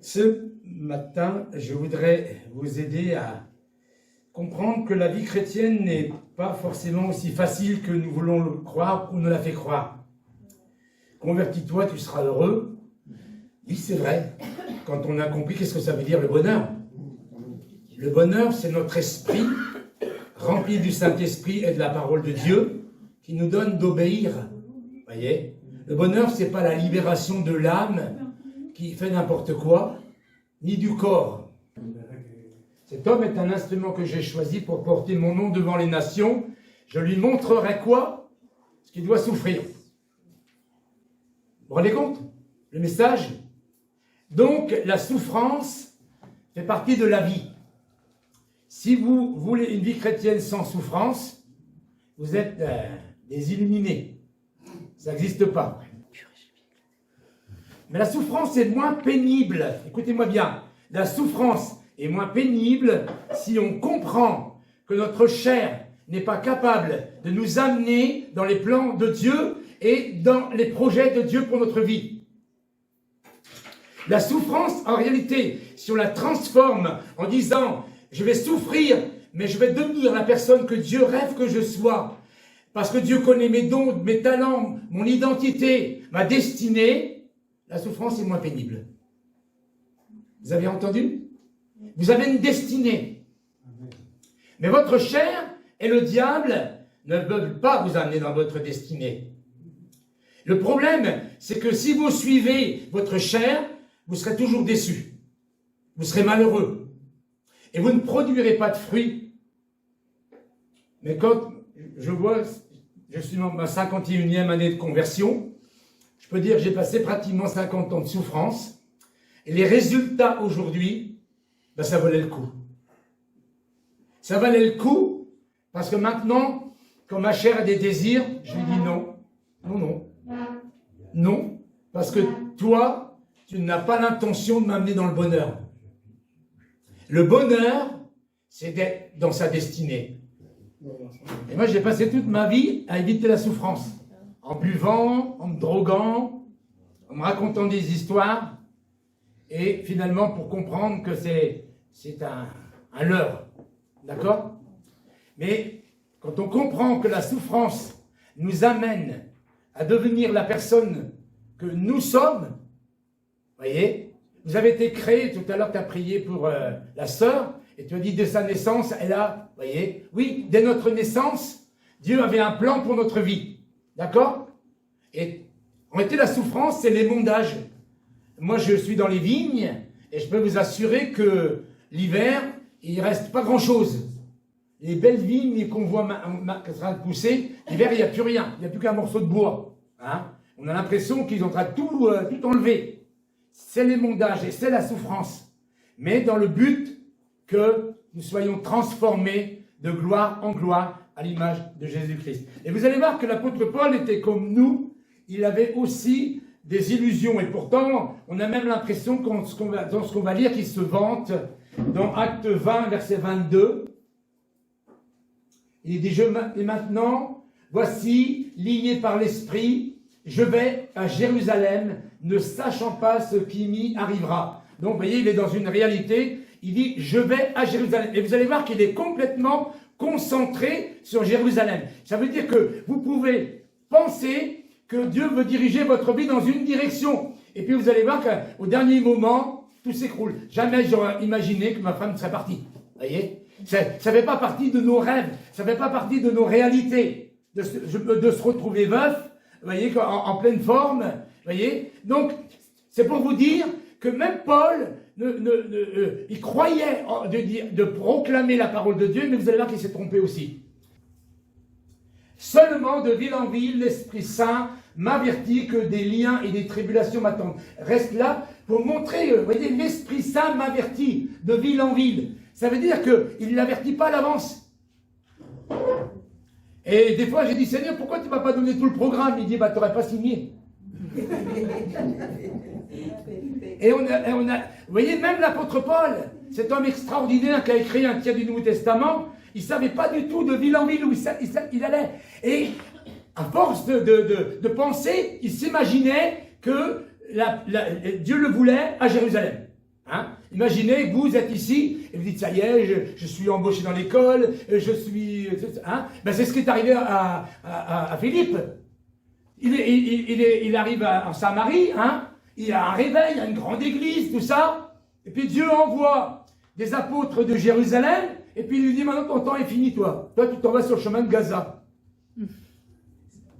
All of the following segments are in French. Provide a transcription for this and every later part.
Ce matin, je voudrais vous aider à comprendre que la vie chrétienne n'est pas forcément aussi facile que nous voulons le croire ou nous la fait croire. Convertis-toi, tu seras heureux. Oui, c'est vrai. Quand on a compris, qu'est-ce que ça veut dire le bonheur? Le bonheur, c'est notre esprit, rempli du Saint-Esprit et de la parole de Dieu, qui nous donne d'obéir. Voyez? Le bonheur, c'est pas la libération de l'âme qui fait n'importe quoi, ni du corps. Cet homme est un instrument que j'ai choisi pour porter mon nom devant les nations. Je lui montrerai quoi? Ce qu'il doit souffrir. Vous vous rendez compte? Le message? Donc, la souffrance fait partie de la vie. Si vous voulez une vie chrétienne sans souffrance, vous êtes des illuminés. Ça n'existe pas. Mais la souffrance est moins pénible. Écoutez-moi bien. La souffrance est moins pénible si on comprend que notre chair n'est pas capable de nous amener dans les plans de Dieu et dans les projets de Dieu pour notre vie. La souffrance, en réalité, si on la transforme en disant « je vais souffrir, mais je vais devenir la personne que Dieu rêve que je sois », parce que Dieu connaît mes dons, mes talents, mon identité, ma destinée, la souffrance est moins pénible. Vous avez entendu? Vous avez une destinée. Mais votre chair et le diable ne veulent pas vous amener dans votre destinée. Le problème, c'est que si vous suivez votre chair, vous serez toujours déçu. Vous serez malheureux. Et vous ne produirez pas de fruits. Mais quand je vois, je suis dans ma 51e année de conversion, je peux dire que j'ai passé pratiquement 50 ans de souffrance. Et les résultats aujourd'hui, ben ça valait le coup. Ça valait le coup parce que maintenant, quand ma chair a des désirs, je lui dis non. Non, non. Non. Parce que toi, tu n'as pas l'intention de m'amener dans le bonheur. Le bonheur, c'est d'être dans sa destinée. Et moi, j'ai passé toute ma vie à éviter la souffrance. En buvant, en me droguant, en me racontant des histoires. Et finalement, pour comprendre que c'est un leurre. D'accord? Mais quand on comprend que la souffrance nous amène à devenir la personne que nous sommes, voyez, vous avez été créé, tout à l'heure tu as prié pour la sœur, et tu as dit dès sa naissance, elle a, voyez, oui, dès notre naissance, Dieu avait un plan pour notre vie. D'accord? Et en réalité, la souffrance, c'est l'émondage. Moi, je suis dans les vignes, et je peux vous assurer que l'hiver, il ne reste pas grand-chose. Les belles vignes qu'on voit en train de pousser, l'hiver, il n'y a plus rien. Il n'y a plus qu'un morceau de bois. Hein? On a l'impression qu'ils ont en train de tout enlever. C'est l'émondage et c'est la souffrance. Mais dans le but que nous soyons transformés de gloire en gloire à l'image de Jésus-Christ. Et vous allez voir que l'apôtre Paul était comme nous. Il avait aussi des illusions. Et pourtant, on a même l'impression, dans ce qu'on va lire, qu'il se vante dans Acte 20, verset 22. Il dit, et maintenant, voici, lié par l'Esprit, je vais à Jérusalem, ne sachant pas ce qui m'y arrivera. Donc, vous voyez, il est dans une réalité. Il dit, je vais à Jérusalem. Et vous allez voir qu'il est complètement concentré sur Jérusalem. Ça veut dire que vous pouvez penser que Dieu veut diriger votre vie dans une direction. Et puis vous allez voir qu'au dernier moment, tout s'écroule. Jamais j'aurais imaginé que ma femme serait partie. Vous voyez? Ça ne fait pas partie de nos rêves. Ça ne fait pas partie de nos réalités. De se retrouver veuf, vous voyez, en pleine forme. Vous voyez? Donc, c'est pour vous dire que même Paul, il croyait de proclamer la parole de Dieu, mais vous allez voir qu'il s'est trompé aussi. Seulement de ville en ville, l'Esprit Saint m'avertit que des liens et des tribulations m'attendent. Reste là pour montrer, vous voyez, l'Esprit Saint m'avertit de ville en ville. Ça veut dire qu'il ne l'avertit pas à l'avance. Et des fois, j'ai dit, Seigneur, pourquoi tu ne m'as pas donné tout le programme? Il dit, bah, tu n'aurais pas signé. Et on a, vous voyez, même l'apôtre Paul, cet homme extraordinaire qui a écrit un tiers du Nouveau Testament, il ne savait pas du tout de ville en ville où il allait. Et à force de penser, il s'imaginait que Dieu le voulait à Jérusalem. Hein? Imaginez, vous êtes ici, et vous dites, ça y est, je suis embauché dans l'école, je suis... Hein? Ben, c'est ce qui est arrivé à Philippe. Il arrive en Samarie, hein? Il y a un réveil, il y a une grande église, tout ça. Et puis Dieu envoie des apôtres de Jérusalem, et puis il lui dit, maintenant ton temps est fini, toi. Toi, tu t'en vas sur le chemin de Gaza.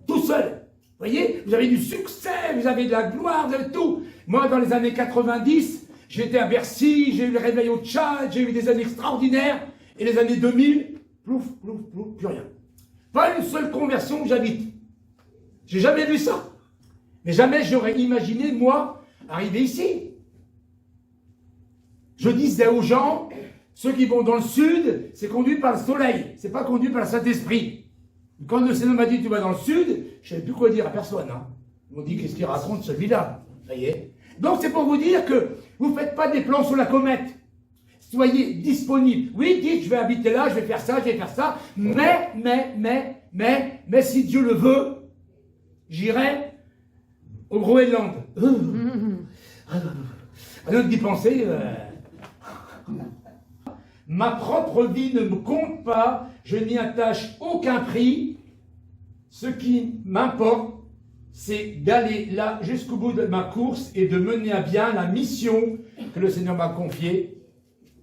Tout seul. Vous voyez, vous avez du succès, vous avez de la gloire, vous avez tout. Moi, dans les années 90, j'étais à Bercy, j'ai eu le réveil au Tchad, j'ai eu des années extraordinaires. Et les années 2000, plouf, plouf, plouf, plus rien. Pas une seule conversion où j'habite. J'ai jamais vu ça. Mais jamais j'aurais imaginé, moi, arriver ici. Je disais aux gens, ceux qui vont dans le sud, c'est conduit par le soleil, c'est pas conduit par le Saint-Esprit. Quand le Seigneur m'a dit, tu vas dans le sud, je ne savais plus quoi dire à personne. Hein. Ils m'ont dit, qu'est-ce qu'il raconte celui-là? Vous voyez? Donc c'est pour vous dire que vous ne faites pas des plans sur la comète. Soyez disponibles. Oui, dites, je vais habiter là, je vais faire ça, je vais faire ça. Mais si Dieu le veut, j'irai au Groenland. À l'autre d'y penser, ma propre vie ne me compte pas, je n'y attache aucun prix. Ce qui m'importe, c'est d'aller là jusqu'au bout de ma course et de mener à bien la mission que le Seigneur m'a confiée.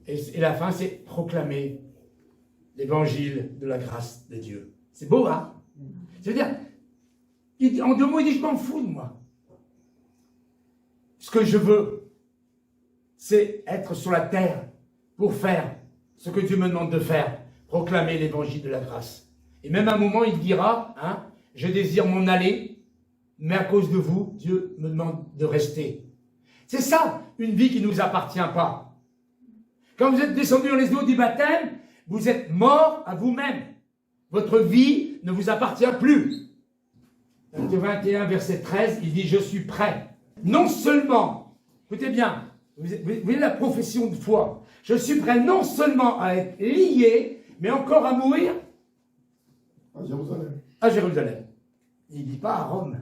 Et la fin, c'est proclamer l'évangile de la grâce de Dieu. C'est beau, hein? C'est-à-dire, en 2 mots, il dit, je m'en fous de moi. Ce que je veux, c'est être sur la terre pour faire ce que Dieu me demande de faire, proclamer l'évangile de la grâce. Et même à un moment, il dira, hein, je désire m'en aller, mais à cause de vous, Dieu me demande de rester. C'est ça, une vie qui ne nous appartient pas. Quand vous êtes descendu dans les eaux du baptême, vous êtes mort à vous-même. Votre vie ne vous appartient plus. Acte 21, verset 13, il dit, je suis prêt. Non seulement, écoutez bien, vous voyez la profession de foi, je suis prêt non seulement à être lié, mais encore à mourir à Jérusalem. À Jérusalem. Il ne dit pas à Rome.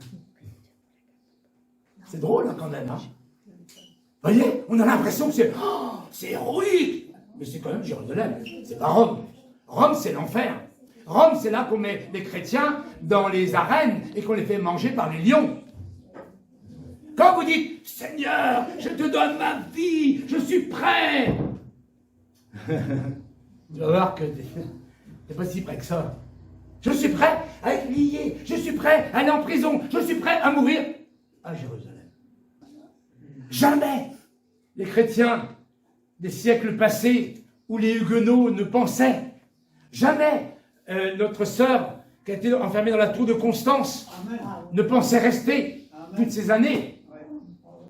C'est drôle hein, quand même. Hein. Vous voyez, on a l'impression que c'est héroïque. Mais c'est quand même Jérusalem. C'est pas Rome. Rome, c'est l'enfer. Rome, c'est là qu'on met les chrétiens dans les arènes et qu'on les fait manger par les lions. Quand vous dites, Seigneur, je te donne ma vie, je suis prêt. Tu vas voir que tu n'es pas si prêt que ça. Je suis prêt à être lié, je suis prêt à aller en prison, je suis prêt à mourir à Jérusalem. Jamais les chrétiens des siècles passés où les huguenots ne pensaient, jamais notre sœur qui a été enfermée dans la tour de Constance ne pensait rester toutes ces années.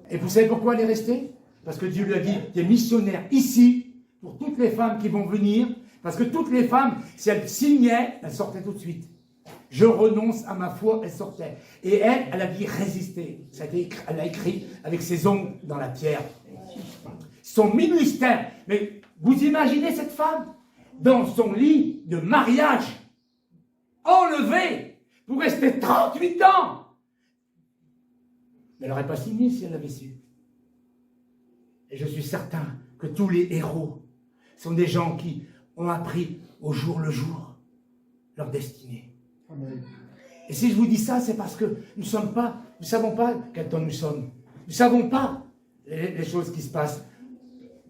Et vous savez pourquoi elle est restée? Parce que Dieu lui a dit, tu es missionnaire ici pour toutes les femmes qui vont venir, parce que toutes les femmes, si elles signaient, elles sortaient tout de suite. Je renonce à ma foi, elle sortait. Et elle a dit résister. Elle a écrit avec ses ongles dans la pierre. Son ministère. Mais vous imaginez cette femme dans son lit de mariage, enlevée pour rester 38 ans. Mais elle n'aurait pas signé si elle l'avait su. Et je suis certain que tous les héros sont des gens qui ont appris au jour le jour leur destinée. Amen. Et si je vous dis ça, c'est parce que nous ne savons pas quel temps nous sommes. Nous ne savons pas les choses qui se passent.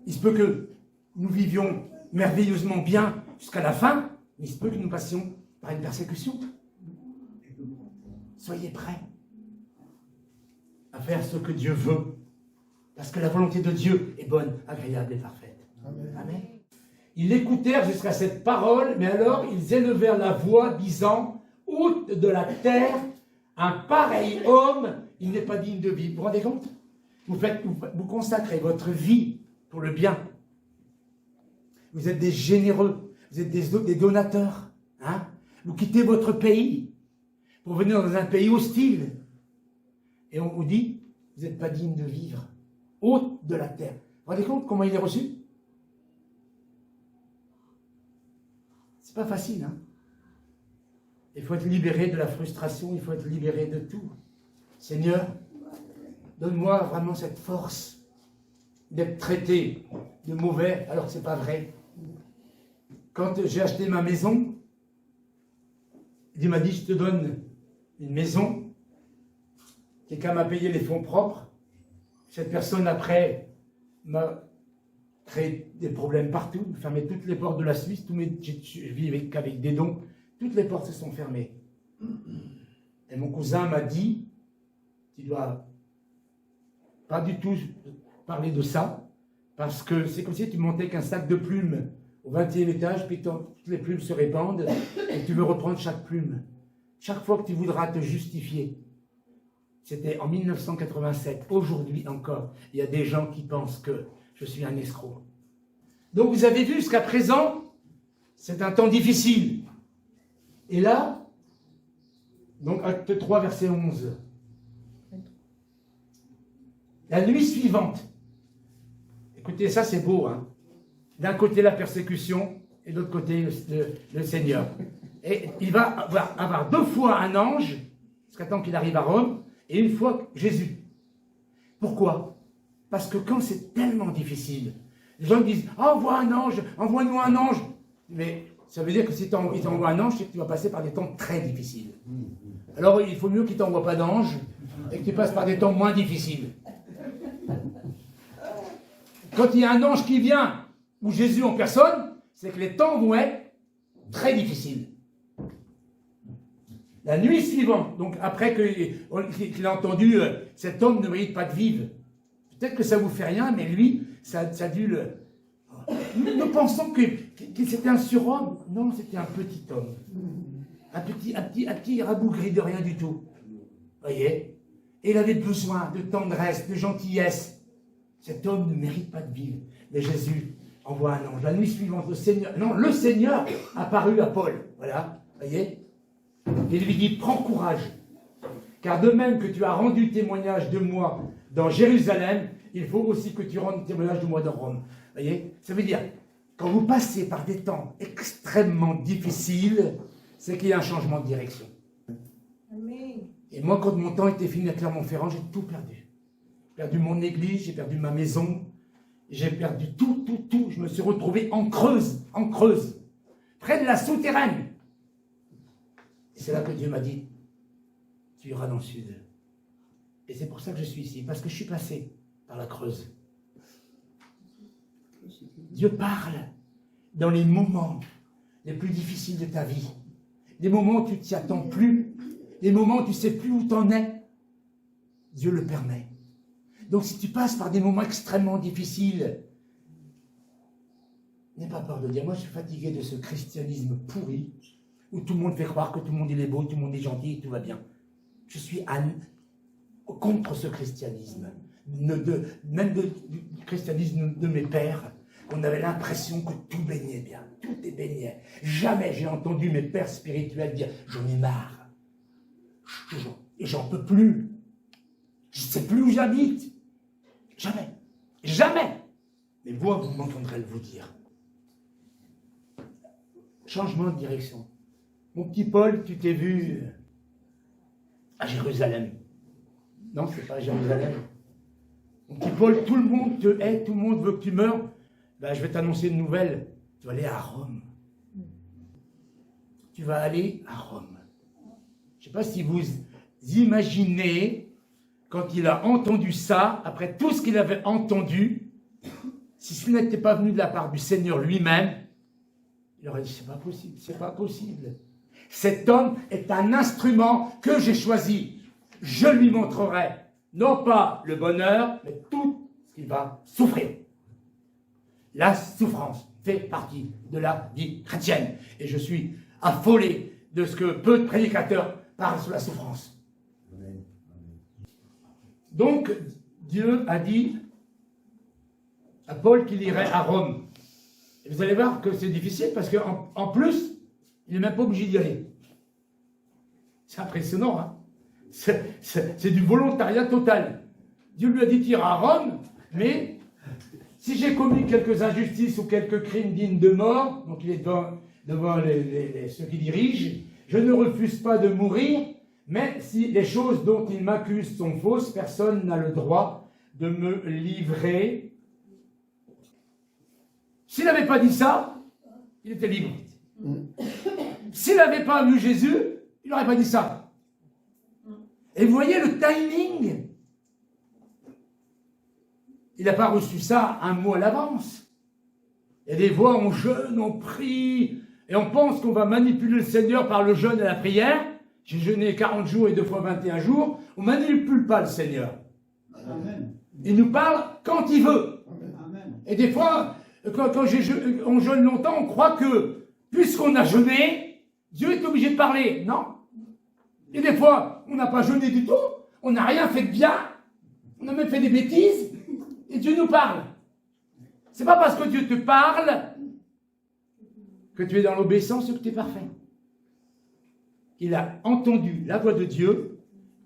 Il se peut que nous vivions merveilleusement bien jusqu'à la fin, mais il se peut que nous passions par une persécution. Soyez prêts à faire ce que Dieu veut, parce que la volonté de Dieu est bonne, agréable et parfaite. Amen. Amen. Ils écoutèrent jusqu'à cette parole, mais alors ils élevèrent la voix, disant, ôte de la terre un pareil homme, il n'est pas digne de vie. Vous vous rendez compte? Vous consacrez votre vie pour le bien. Vous êtes des généreux, vous êtes des donateurs. Hein? Vous quittez votre pays pour venir dans un pays hostile. Et on vous dit, vous n'êtes pas digne de vivre. Hôte de la terre. Vous vous rendez compte comment il est reçu? C'est pas facile, hein? Il faut être libéré de la frustration, il faut être libéré de tout. Seigneur, donne-moi vraiment cette force d'être traité de mauvais alors que ce n'est pas vrai. Quand j'ai acheté ma maison, il m'a dit, je te donne une maison, quelqu'un m'a payé les fonds propres, cette personne après m'a créé des problèmes partout, fermé toutes les portes de la Suisse, je vis avec des dons, toutes les portes se sont fermées. Et mon cousin m'a dit, tu dois pas du tout parler de ça, parce que c'est comme si tu montais qu'un sac de plumes au 20e étage, puis toutes les plumes se répandent, et tu veux reprendre chaque plume. Chaque fois que tu voudras te justifier. C'était en 1987, aujourd'hui encore, il y a des gens qui pensent que je suis un escroc. Donc vous avez vu, jusqu'à présent, c'est un temps difficile. Et là, donc acte 3, verset 11. La nuit suivante, écoutez, ça c'est beau, hein. D'un côté la persécution, et de l'autre côté le Seigneur. Et il va avoir 2 fois un ange, jusqu'à temps qu'il arrive à Rome, et une fois Jésus. Pourquoi? Parce que quand c'est tellement difficile, les gens disent « envoie un ange, envoie-nous un ange ». Mais ça veut dire que si il t'envoie un ange, c'est que tu vas passer par des temps très difficiles. Alors il faut mieux qu'il ne t'envoie pas d'ange, et que tu passes par des temps moins difficiles. Quand il y a un ange qui vient, ou Jésus en personne, c'est que les temps vont être très difficiles. La nuit suivante, donc après qu'il a entendu cet homme ne mérite pas de vivre, peut-être que ça vous fait rien, mais lui, ça a dû le... Nous pensons que c'était un surhomme. Non, c'était un petit homme. Un petit rabougri de rien du tout. Voyez? Et il avait besoin de tendresse, de gentillesse. Cet homme ne mérite pas de vivre. Mais Jésus envoie un ange. La nuit suivante, le Seigneur apparut à Paul. Voilà, voyez? Il lui dit, prends courage, car de même que tu as rendu témoignage de moi dans Jérusalem, il faut aussi que tu rendes témoignage de moi dans Rome. Voyez? Ça veut dire, quand vous passez par des temps extrêmement difficiles, c'est qu'il y a un changement de direction. Amen. Et moi, quand mon temps était fini à Clermont-Ferrand, j'ai tout perdu. J'ai perdu mon église, j'ai perdu ma maison, j'ai perdu tout. Je me suis retrouvé en Creuse, près de la souterraine. Et c'est là que Dieu m'a dit, tu iras dans le sud. Et c'est pour ça que je suis ici, parce que je suis passé par la Creuse. Dieu parle dans les moments les plus difficiles de ta vie. Des moments où tu ne t'y attends plus, des moments où tu ne sais plus où tu en es. Dieu le permet. Donc si tu passes par des moments extrêmement difficiles, n'aie pas peur de dire, moi je suis fatigué de ce christianisme pourri, où tout le monde fait croire que tout le monde il est beau, tout le monde est gentil, tout va bien. Je suis contre ce christianisme, même du christianisme de mes pères, on avait l'impression que tout baignait bien, tout est baigné. Jamais j'ai entendu mes pères spirituels dire « j'en ai marre, j'en peux plus, je ne sais plus où j'habite ». Jamais. Mais moi, vous m'entendrez le vous dire. Changement de direction. Mon petit Paul, tu t'es vu à Jérusalem. Non, c'est pas à Jérusalem. Mon petit Paul, tout le monde te hait, tout le monde veut que tu meurs. Ben, je vais t'annoncer une nouvelle. Tu vas aller à Rome. Tu vas aller à Rome. Je ne sais pas si vous imaginez, quand il a entendu ça, après tout ce qu'il avait entendu, si ce n'était pas venu de la part du Seigneur lui-même, il aurait dit, c'est pas possible, c'est pas possible. Cet homme est un instrument que j'ai choisi. Je lui montrerai, non pas le bonheur, mais tout ce qu'il va souffrir. La souffrance fait partie de la vie chrétienne. Et je suis affolé de ce que peu de prédicateurs parlent sur la souffrance. Donc, Dieu a dit à Paul qu'il irait à Rome. Et vous allez voir que c'est difficile parce qu'en plus, il n'est même pas obligé d'y aller. C'est impressionnant, hein? C'est du volontariat total. Dieu lui a dit qu'il ira à Rome, mais si j'ai commis quelques injustices ou quelques crimes dignes de mort, donc il est devant ceux qui dirigent, je ne refuse pas de mourir, mais si les choses dont il m'accuse sont fausses, personne n'a le droit de me livrer S'il n'avait pas dit ça, il était libre. S'il n'avait pas vu Jésus, il n'aurait pas dit ça. Et vous voyez le timing. Il n'a pas reçu ça un mot à l'avance. Il y a des voix, on jeûne, on prie, et on pense qu'on va manipuler le Seigneur par le jeûne et la prière. J'ai jeûné 40 jours et 2 fois 21 jours. On ne manipule pas le Seigneur. Amen. Il nous parle quand il veut. Amen. Et des fois, quand on jeûne longtemps, on croit que, puisqu'on a jeûné, Dieu est obligé de parler. Non. Et des fois, on n'a pas jeûné du tout, on n'a rien fait de bien, on a même fait des bêtises, et Dieu nous parle. C'est pas parce que Dieu te parle que tu es dans l'obéissance que tu es parfait. Il a entendu la voix de Dieu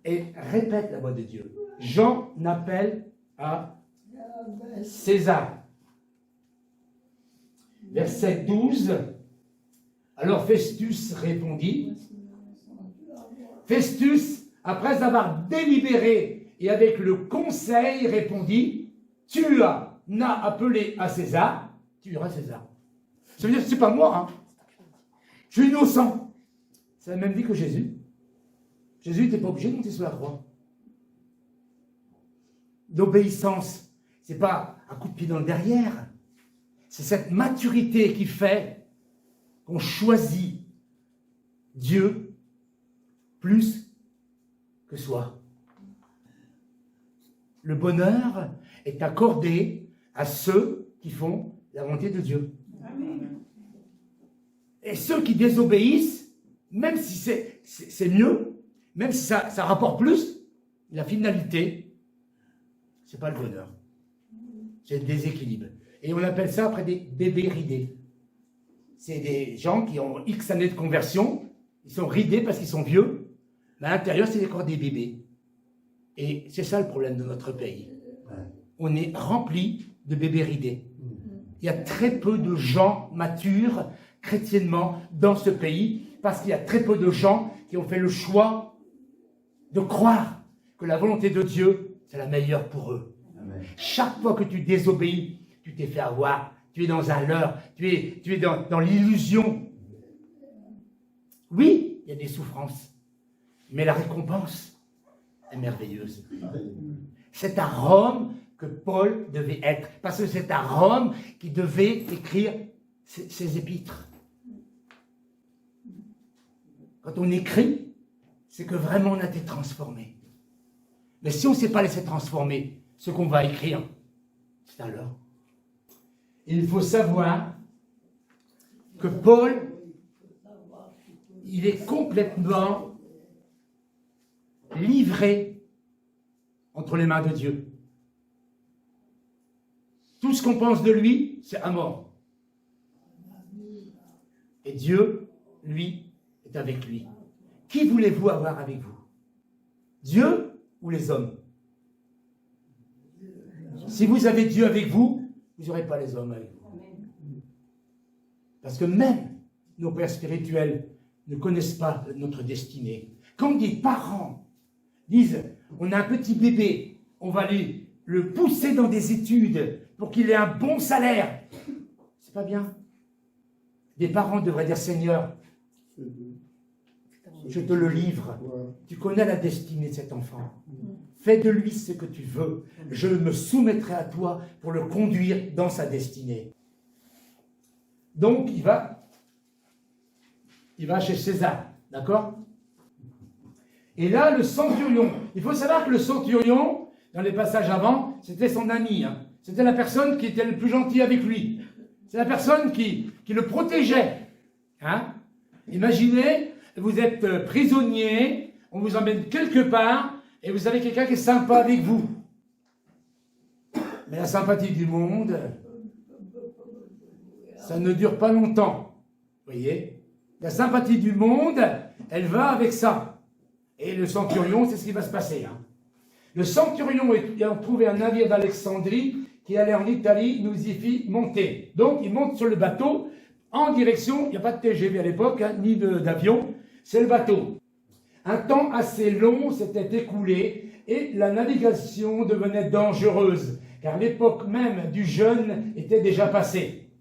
et répète la voix de Dieu. Jean appelle à César. Verset 12. Alors Festus répondit. Festus, après avoir délibéré et avec le conseil, répondit, tu n'as appelé à César, tu iras à César. Ça veut dire que ce n'est pas moi, hein. Je suis innocent. C'est la même vie que Jésus. Jésus n'était pas obligé de monter sur la croix. L'obéissance, ce n'est pas un coup de pied dans le derrière. C'est cette maturité qui fait qu'on choisit Dieu plus que soi. Le bonheur est accordé à ceux qui font la volonté de Dieu. Amen. Et ceux qui désobéissent, même si c'est mieux, même si ça rapporte plus, la finalité, c'est pas le bonheur. C'est le déséquilibre. Et on appelle ça après des bébés ridés. C'est des gens qui ont X années de conversion, ils sont ridés parce qu'ils sont vieux, mais à l'intérieur, c'est encore des bébés. Et c'est ça le problème de notre pays. On est rempli de bébés ridés. Il y a très peu de gens matures, chrétiennement, dans ce pays, parce qu'il y a très peu de gens qui ont fait le choix de croire que la volonté de Dieu, c'est la meilleure pour eux. Amen. Chaque fois que tu désobéis, tu t'es fait avoir, tu es dans un leurre, tu es dans l'illusion. Oui, il y a des souffrances, mais la récompense est merveilleuse. C'est à Rome que Paul devait être, parce que c'est à Rome qu'il devait écrire ses épîtres. Quand on écrit, c'est que vraiment on a été transformé. Mais si on ne s'est pas laissé transformer, ce qu'on va écrire, c'est alors. Il faut savoir que Paul, il est complètement livré entre les mains de Dieu. Tout ce qu'on pense de lui, c'est à mort. Et Dieu, lui, est avec lui. Qui voulez-vous avoir avec vous? Dieu ou les hommes? Si vous avez Dieu avec vous, vous n'aurez pas les hommes avec vous. Parce que même nos pères spirituels ne connaissent pas notre destinée. Quand des parents disent, on a un petit bébé, on va le pousser dans des études pour qu'il ait un bon salaire. C'est pas bien. Des parents devraient dire, Seigneur, je te le livre. Tu connais la destinée de cet enfant. Fais de lui ce que tu veux. Je me soumettrai à toi pour le conduire dans sa destinée. Donc, il va chez César. D'accord? Et là, le centurion. Il faut savoir que le centurion, dans les passages avant, c'était son ami. Hein. C'était la personne qui était le plus gentille avec lui. C'est la personne qui le protégeait. Hein? Imaginez, vous êtes prisonnier, on vous emmène quelque part, et vous avez quelqu'un qui est sympa avec vous. Mais la sympathie du monde, ça ne dure pas longtemps. Vous voyez? La sympathie du monde, elle va avec ça. Et le centurion, c'est ce qui va se passer. Hein. Le centurion ayant trouvé un navire d'Alexandrie qui allait en Italie, nous y fit monter. Donc, il monte sur le bateau en direction, il n'y a pas de TGV à l'époque, hein, ni d'avion, c'est le bateau. Un temps assez long s'était écoulé et la navigation devenait dangereuse, car l'époque même du jeûne était déjà passée.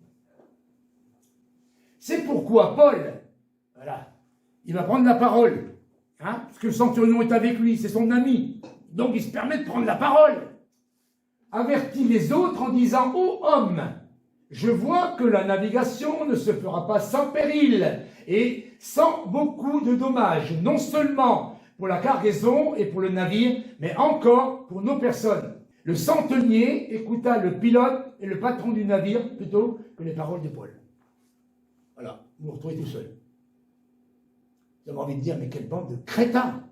C'est pourquoi Paul, voilà, il va prendre la parole, hein, parce que le centurion est avec lui, c'est son ami. Donc il se permet de prendre la parole. Avertit les autres en disant « Ô homme, je vois que la navigation ne se fera pas sans péril et sans beaucoup de dommages, non seulement pour la cargaison et pour le navire, mais encore pour nos personnes. » Le centenier écouta le pilote et le patron du navire plutôt que les paroles de Paul. Voilà, vous vous retrouvez tout seul. Vous avez envie de dire, mais quelle bande de crétins!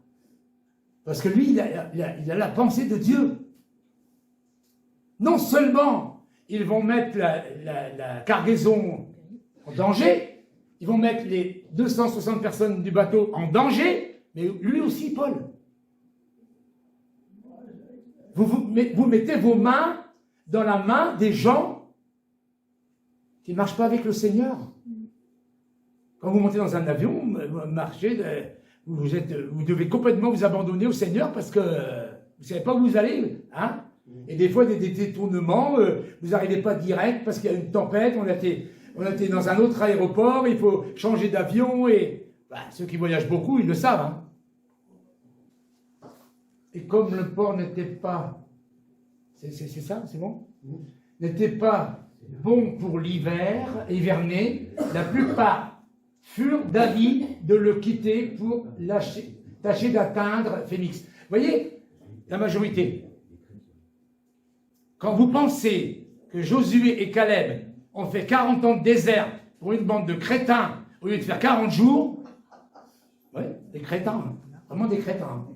Parce que lui, il a la pensée de Dieu. Non seulement ils vont mettre la cargaison en danger, ils vont mettre les 260 personnes du bateau en danger, mais lui aussi, Paul. Vous mettez vos mains dans la main des gens qui ne marchent pas avec le Seigneur. Quand vous montez dans un avion, vous marchez, vous devez complètement vous abandonner au Seigneur parce que vous ne savez pas où vous allez. Hein? Et des fois, des détournements, vous n'arrivez pas direct parce qu'il y a une tempête, on a été dans un autre aéroport, il faut changer d'avion. Et ceux qui voyagent beaucoup, ils le savent. Hein? Et comme le port n'était pas, c'est ça, c'est bon, n'était pas bon pour l'hiver, hiverné, la plupart furent d'avis de le quitter pour tâcher d'atteindre Phénix. Vous voyez, la majorité. Quand vous pensez que Josué et Caleb ont fait 40 ans de désert pour une bande de crétins, au lieu de faire 40 jours, oui, des crétins, vraiment des crétins.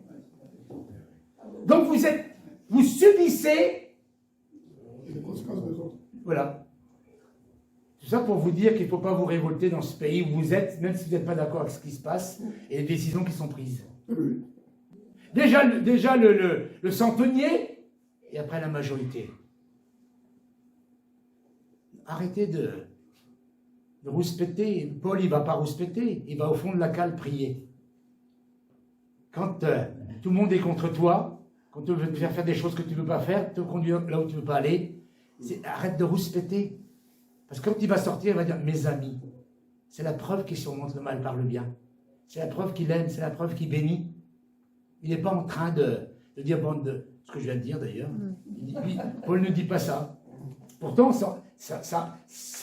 Donc vous subissez les conséquences des autres. Voilà. Tout ça pour vous dire qu'il ne faut pas vous révolter dans ce pays où vous êtes, même si vous n'êtes pas d'accord avec ce qui se passe et les décisions qui sont prises. Oui. Déjà le centenier et après la majorité. Arrêtez de rouspéter. Paul, il ne va pas rouspéter, il va au fond de la cale prier. Quand tout le monde est contre toi, quand tu veux te faire des choses que tu ne veux pas faire, te conduire là où tu ne veux pas aller, arrête de rouspéter. Parce que quand il va sortir, il va dire « Mes amis ». C'est la preuve qu'il surmonte le mal par le bien. C'est la preuve qu'il aime, c'est la preuve qu'il bénit. Il n'est pas en train de dire bande de... Ce que je viens de dire d'ailleurs. Paul ne dit pas ça. Pourtant, ça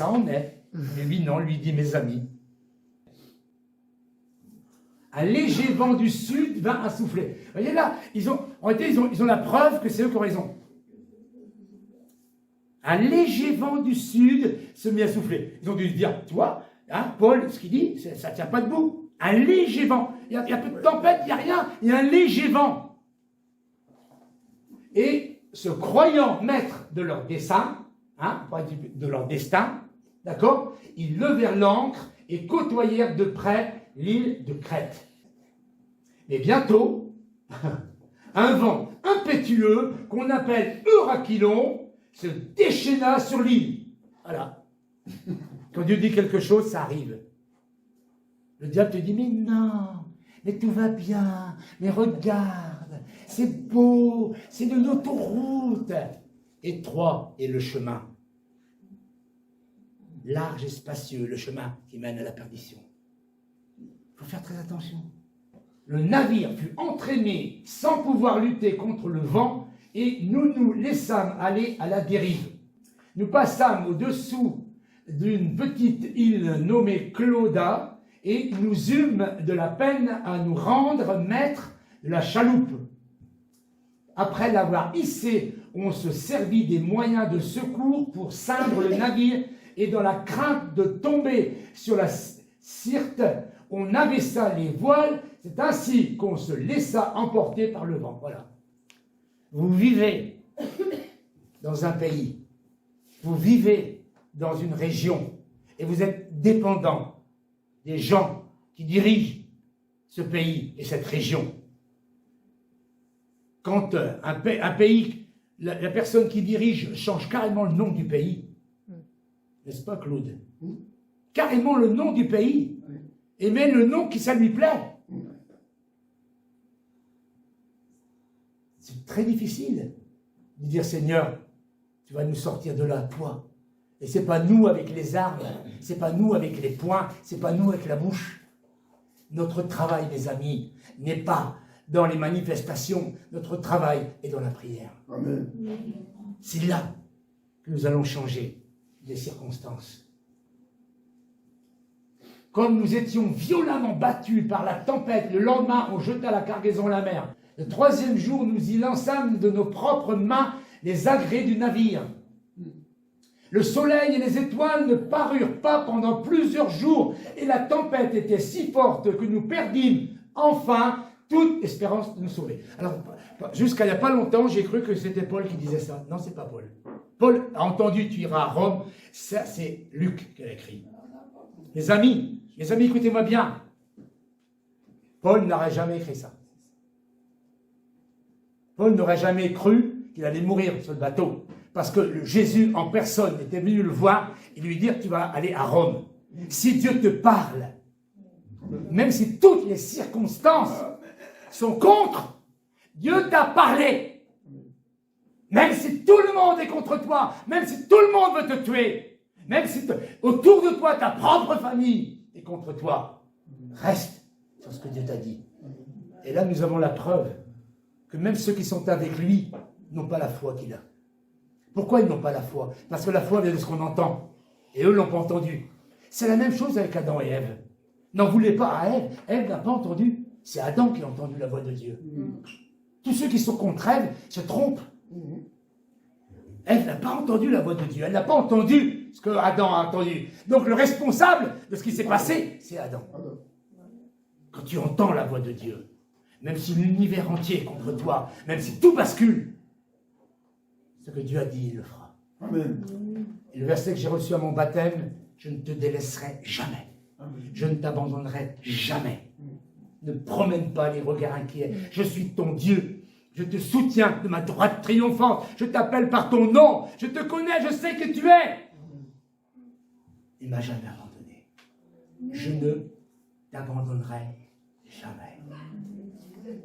en est. Mais lui, non, lui dit « Mes amis ». Un léger vent du sud vint à souffler. Vous voyez là, ils ont la preuve que c'est eux qui ont raison. Un léger vent du sud se mit à souffler. Ils ont dû se dire, toi, hein, Paul, ce qu'il dit, ça ne tient pas debout. Un léger vent. Il y a peu de tempête, il n'y a rien. Il y a un léger vent. Et se croyant maîtres de leur dessein, hein, de leur destin, d'accord, ils levèrent l'ancre et côtoyèrent de près l'île de Crète. Mais bientôt, un vent impétueux qu'on appelle Eurachylon se déchaîna sur l'île. Voilà. Quand Dieu dit quelque chose, ça arrive. Le diable te dit, mais non, mais tout va bien, mais regarde, c'est beau, c'est de l'autoroute. Étroit est le chemin. Large et spacieux, le chemin qui mène à la perdition. Il faut faire très attention. Le navire fut entraîné sans pouvoir lutter contre le vent et nous nous laissâmes aller à la dérive. Nous passâmes au-dessous d'une petite île nommée Clauda et nous eûmes de la peine à nous rendre maîtres de la chaloupe. Après l'avoir hissée, on se servit des moyens de secours pour ceindre le navire et dans la crainte de tomber sur la Syrte, on abaissa les voiles. C'est ainsi qu'on se laissa emporter par le vent. Voilà. Vous vivez dans un pays, vous vivez dans une région et vous êtes dépendant des gens qui dirigent ce pays et cette région. Quand un pays, la personne qui dirige change carrément le nom du pays, n'est-ce pas Claude? Carrément le nom du pays et met le nom qui ça lui plaît. C'est très difficile de dire Seigneur, tu vas nous sortir de là, toi. Et c'est pas nous avec les armes, c'est pas nous avec les poings, c'est pas nous avec la bouche. Notre travail, mes amis, n'est pas dans les manifestations, notre travail est dans la prière. Amen. C'est là que nous allons changer les circonstances. Comme nous étions violemment battus par la tempête, le lendemain on jeta la cargaison à la mer. Le 3e jour, nous y lançâmes de nos propres mains les agrès du navire. Le soleil et les étoiles ne parurent pas pendant plusieurs jours, et la tempête était si forte que nous perdîmes enfin toute espérance de nous sauver. Alors, jusqu'à il n'y a pas longtemps, j'ai cru que c'était Paul qui disait ça. Non, c'est pas Paul. Paul a entendu, tu iras à Rome. Ça, c'est Luc qui l'a écrit. Mes amis, écoutez-moi bien. Paul n'aurait jamais écrit ça. Paul n'aurait jamais cru qu'il allait mourir sur le bateau. Parce que Jésus en personne était venu le voir et lui dire, tu vas aller à Rome. Si Dieu te parle, même si toutes les circonstances sont contre, Dieu t'a parlé. Même si tout le monde est contre toi, même si tout le monde veut te tuer, même si autour de toi, ta propre famille est contre toi, reste sur ce que Dieu t'a dit. Et là, nous avons la preuve que même ceux qui sont avec lui n'ont pas la foi qu'il a. Pourquoi ils n'ont pas la foi? Parce que la foi vient de ce qu'on entend. Et eux ne l'ont pas entendu. C'est la même chose avec Adam et Ève. N'en voulez pas à Ève. Ève n'a pas entendu. C'est Adam qui a entendu la voix de Dieu. Tous ceux qui sont contre Ève se trompent. Ève n'a pas entendu la voix de Dieu. Elle n'a pas entendu ce que Adam a entendu. Donc le responsable de ce qui s'est passé, c'est Adam. Quand tu entends la voix de Dieu, même si l'univers entier est contre toi, même si tout bascule, ce que Dieu a dit, il le fera. Amen. Et le verset que j'ai reçu à mon baptême, je ne te délaisserai jamais. Amen. Je ne t'abandonnerai jamais. Ne promène pas les regards inquiets. Je suis ton Dieu. Je te soutiens de ma droite triomphante. Je t'appelle par ton nom. Je te connais, je sais que tu es. Il ne m'a jamais abandonné. Je ne t'abandonnerai jamais.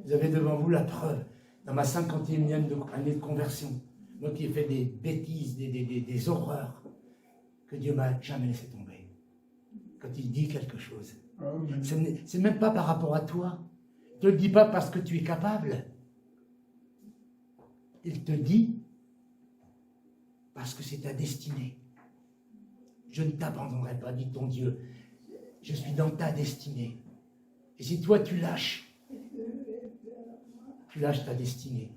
Vous avez devant vous la preuve. Dans ma 50e année de conversion, moi qui ai fait des bêtises, des horreurs, que Dieu m'a jamais laissé tomber. Quand il dit quelque chose, c'est même pas par rapport à toi. Il ne te le dit pas parce que tu es capable. Il te dit parce que c'est ta destinée. Je ne t'abandonnerai pas, dit ton Dieu. Je suis dans ta destinée. Et si toi tu lâches ta destinée.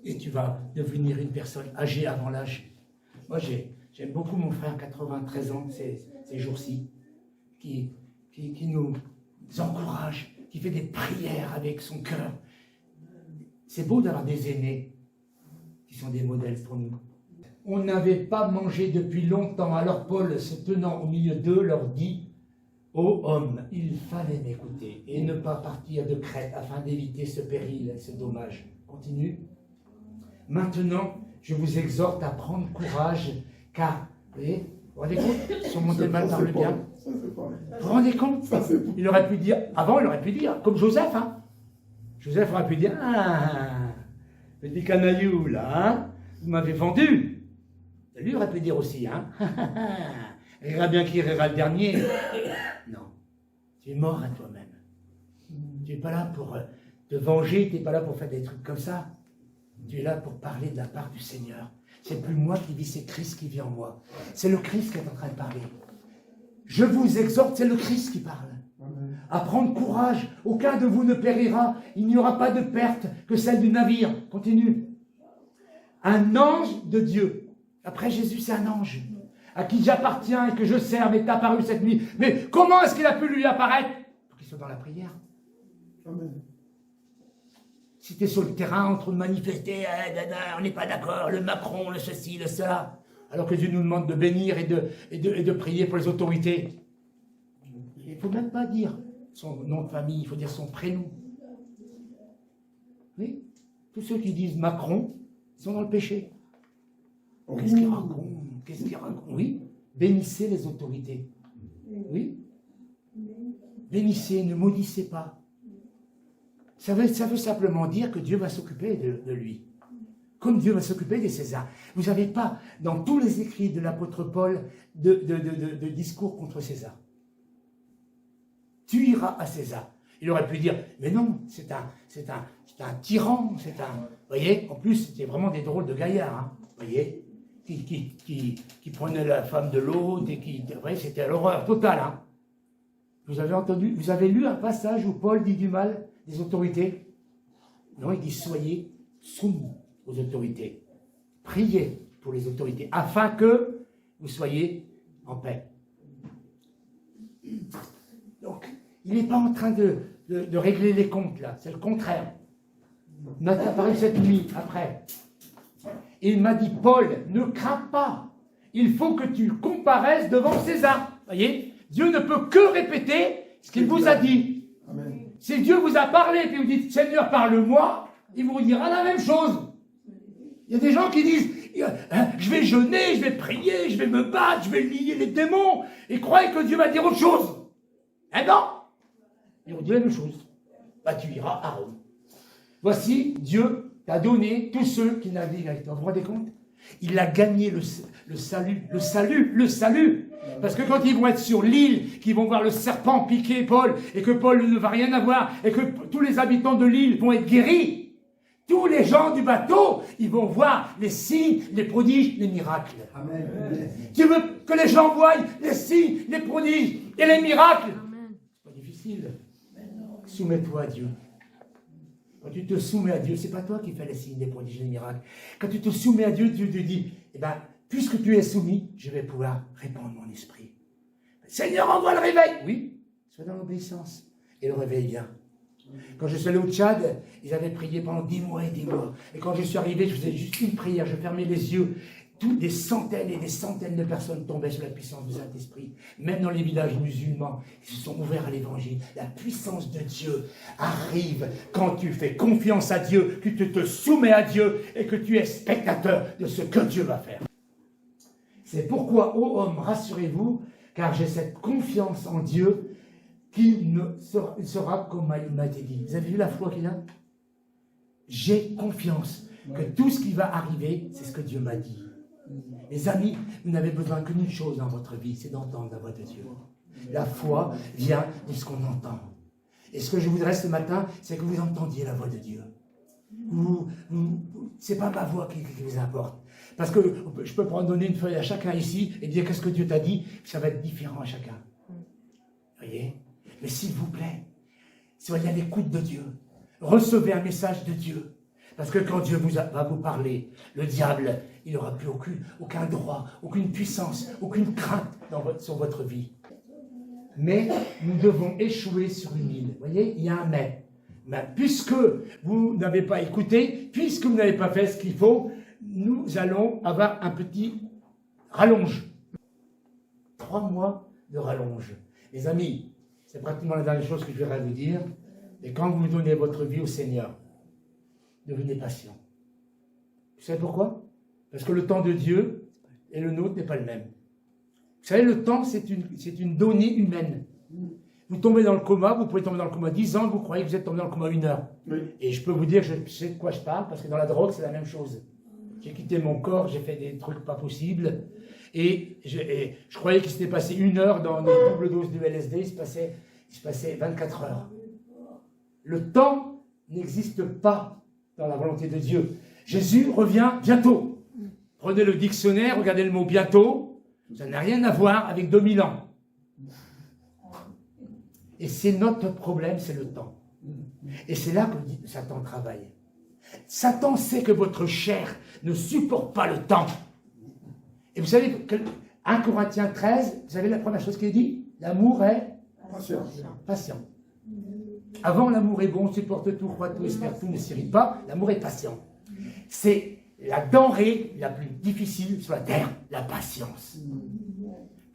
Et tu vas devenir une personne âgée avant l'âge. Moi, j'aime beaucoup mon frère, 93 ans, ces jours-ci, qui nous encourage, qui fait des prières avec son cœur. C'est beau d'avoir des aînés qui sont des modèles pour nous. On n'avait pas mangé depuis longtemps, alors Paul, se tenant au milieu d'eux, leur dit: ô homme, il fallait m'écouter et ne pas partir de Crète afin d'éviter ce péril, ce dommage. Continue. Maintenant, je vous exhorte à prendre courage, car, vous voyez, vous vous rendez compte, surmonter le mal par le bien. Vous vous rendez compte? Il aurait pu dire, avant il aurait pu dire, comme Joseph, hein. Joseph aurait pu dire, ah, petit canaillou, là, hein, vous m'avez vendu. Et lui aurait pu dire aussi, hein, rira bien qui rira le dernier. Non, tu es mort à toi-même. Tu n'es pas là pour te venger, tu n'es pas là pour faire des trucs comme ça. Tu es là pour parler de la part du Seigneur. C'est plus moi qui vis, c'est Christ qui vit en moi. C'est le Christ qui est en train de parler. Je vous exhorte, c'est le Christ qui parle. À prendre courage, aucun de vous ne périra, il n'y aura pas de perte que celle du navire. Continue. Un ange de Dieu. Après Jésus, c'est un ange à qui j'appartiens et que je sers, m'est apparu cette nuit. Mais comment est-ce qu'il a pu lui apparaître? Pour qu'il soit dans la prière. Amen. Si tu es sur le terrain en train de manifester, on n'est pas d'accord, le Macron, le ceci, le cela, alors que Dieu nous demande de bénir et de prier pour les autorités. Il ne faut même pas dire son nom de famille, il faut dire son prénom. Oui, tous ceux qui disent Macron sont dans le péché. Qu'est-ce qu'ils racontent? Qu'est-ce qu'ils racontent? Oui, bénissez les autorités. Oui, bénissez, ne maudissez pas. Ça veut simplement dire que Dieu va s'occuper de lui. comme Dieu va s'occuper des Césars. Vous n'avez pas, dans tous les écrits de l'apôtre Paul, de discours contre César. Tu iras à César. Il aurait pu dire, mais non, c'est un tyran, c'est un... Vous voyez, en plus, c'était vraiment des drôles de gaillards, hein, vous voyez, qui prenaient la femme de l'autre, et qui... Vous voyez, c'était l'horreur totale, hein. Vous avez lu un passage où Paul dit du mal des autorités? Non, il dit, soyez soumis aux autorités. Priez pour les autorités, afin que vous soyez en paix. Donc, il n'est pas en train de régler les comptes, là. C'est le contraire. Il m'a apparu cette nuit, après. Et il m'a dit, Paul, ne crains pas. Il faut que tu comparaisses devant César. Vous voyez, Dieu ne peut que répéter ce qu'il vous a dit. Amen. Si Dieu vous a parlé, et puis vous dites, Seigneur, parle-moi, il vous dira la même chose. Il y a des gens qui disent, je vais jeûner, je vais prier, je vais me battre, je vais lier les démons, et croyez que Dieu va dire autre chose. Eh non, il vous dit la même chose. Bah, tu iras à Rome. Voici, Dieu t'a donné tous ceux qui naviguent avec toi. Vous vous rendez compte? Il a gagné le salut. Parce que quand ils vont être sur l'île, qu'ils vont voir le serpent piquer Paul, et que Paul ne va rien avoir, et que tous les habitants de l'île vont être guéris, tous les gens du bateau, ils vont voir les signes, les prodiges, les miracles. Amen. Tu veux que les gens voient les signes, les prodiges et les miracles? C'est pas difficile. Soumets-toi à Dieu. Quand tu te soumets à Dieu, c'est pas toi qui fais les signes, les prodiges et les miracles. Quand tu te soumets à Dieu, Dieu te dit, eh ben, puisque tu es soumis, je vais pouvoir répandre mon esprit. Seigneur, envoie le réveil. Oui, sois dans l'obéissance. Et le réveil vient. Quand je suis allé au Tchad, ils avaient prié pendant 10 mois et 10 mois. Et quand je suis arrivé, je faisais juste une prière, je fermais les yeux. Toutes des centaines et des centaines de personnes tombaient sous la puissance du Saint-Esprit. Même dans les villages musulmans, ils se sont ouverts à l'évangile. La puissance de Dieu arrive quand tu fais confiance à Dieu, que tu te soumets à Dieu et que tu es spectateur de ce que Dieu va faire. C'est pourquoi, ô hommes, rassurez-vous, car j'ai cette confiance en Dieu qu'il sera comme il m'a été dit. Vous avez vu la foi qu'il a? J'ai confiance que tout ce qui va arriver, c'est ce que Dieu m'a dit. Les amis, vous n'avez besoin que d'une chose dans votre vie, c'est d'entendre la voix de Dieu. La foi vient de ce qu'on entend. Et ce que je voudrais ce matin, c'est que vous entendiez la voix de Dieu. C'est pas ma voix qui vous importe. Parce que je peux prendre donner une feuille à chacun ici et dire qu'est-ce que Dieu t'a dit, ça va être différent à chacun. Vous voyez? Mais s'il vous plaît, soyez à l'écoute de Dieu. Recevez un message de Dieu. Parce que quand Dieu va vous parler, le diable, il n'aura plus aucun droit, aucune puissance, aucune crainte sur votre vie. Mais nous devons échouer sur une île. Vous voyez, il y a un mais. Mais puisque vous n'avez pas écouté, puisque vous n'avez pas fait ce qu'il faut, nous allons avoir un petit rallonge. 3 mois de rallonge. Les amis, c'est pratiquement la dernière chose que je voudrais vous dire. Et quand vous donnez votre vie au Seigneur, devenez patient. Vous savez pourquoi? Parce que le temps de Dieu et le nôtre n'est pas le même. Vous savez, le temps, c'est une donnée humaine. Vous tombez dans le coma, vous pouvez tomber dans le coma 10 ans, vous croyez que vous êtes tombé dans le coma 1 heure. Oui. Et je peux vous dire que je sais de quoi je parle, parce que dans la drogue, c'est la même chose. J'ai quitté mon corps, j'ai fait des trucs pas possibles, et je croyais qu'il s'était passé 1 heure dans une double dose du LSD, il se passait 24 heures. Le temps n'existe pas dans la volonté de Dieu. Jésus revient bientôt. Prenez le dictionnaire, regardez le mot bientôt, ça n'a rien à voir avec 2000 ans. Et c'est notre problème, c'est le temps. Et c'est là que Satan travaille. Satan sait que votre chair ne supporte pas le temps. Et vous savez, 1 Corinthiens 13, vous savez la première chose qu'il dit? L'amour est patient. Avant, l'amour est bon, supporte tout, croit tout, espère tout, ne s'irrite pas. L'amour est patient. C'est la denrée la plus difficile sur la terre, la patience.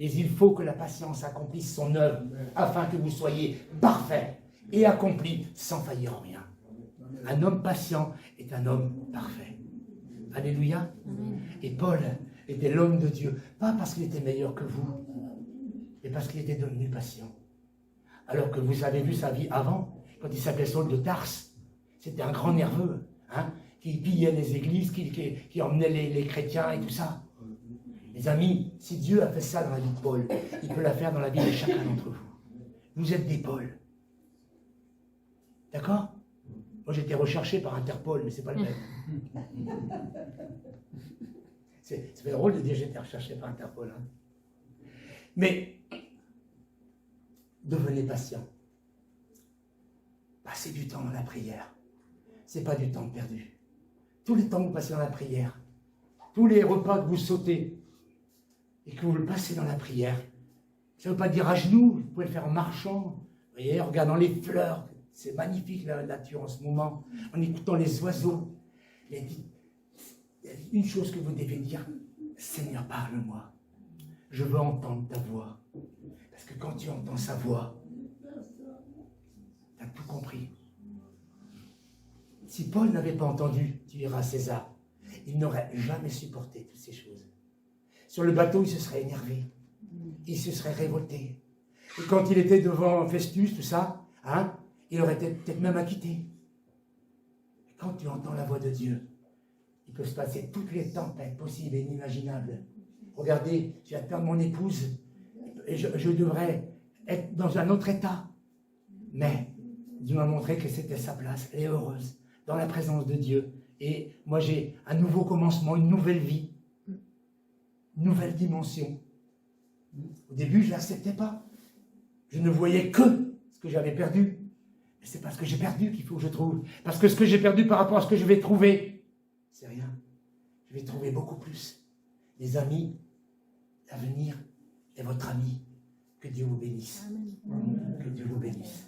Mais il faut que la patience accomplisse son œuvre, afin que vous soyez parfaits et accomplis sans faillir en rien. Un homme patient est un homme parfait. Alléluia. Et Paul était l'homme de Dieu, pas parce qu'il était meilleur que vous, mais parce qu'il était devenu patient. Alors que vous avez vu sa vie avant, quand il s'appelait Saul de Tarse, c'était un grand nerveux. Hein? qui pillait les églises, qui emmenait les chrétiens et tout ça. Les amis, si Dieu a fait ça dans la vie de Paul, il peut la faire dans la vie de chacun d'entre vous. Vous êtes des Paul. D'accord? Moi, j'ai été recherché par Interpol, mais c'est pas le même. C'est drôle de dire que j'ai été recherché par Interpol. Hein. Mais, devenez patient. Passez du temps dans la prière. C'est pas du temps perdu. Tout le temps que vous passez dans la prière, tous les repas que vous sautez et que vous le passez dans la prière, ça ne veut pas dire à genoux, vous pouvez le faire en marchant, vous voyez, en regardant les fleurs. C'est magnifique la nature en ce moment, en écoutant les oiseaux. Il y a une chose que vous devez dire, Seigneur, parle-moi. Je veux entendre ta voix. Parce que quand tu entends sa voix, tu as tout compris. Si Paul n'avait pas entendu, tu iras à César, il n'aurait jamais supporté toutes ces choses. Sur le bateau, il se serait énervé. Il se serait révolté. Et quand il était devant Festus, tout ça, hein, il aurait peut-être même acquitté. Et quand tu entends la voix de Dieu, il peut se passer toutes les tempêtes possibles et inimaginables. Regardez, je viens de perdre mon épouse, et je devrais être dans un autre état. Mais Dieu m'a montré que c'était sa place. Elle est heureuse, dans la présence de Dieu. Et moi, j'ai un nouveau commencement, une nouvelle vie, une nouvelle dimension. Au début, je ne l'acceptais pas. Je ne voyais que ce que j'avais perdu. Mais c'est parce que j'ai perdu qu'il faut que je trouve. Parce que ce que j'ai perdu par rapport à ce que je vais trouver, c'est rien. Je vais trouver beaucoup plus. Les amis, l'avenir est votre ami. Que Dieu vous bénisse. Amen. Que Dieu vous bénisse.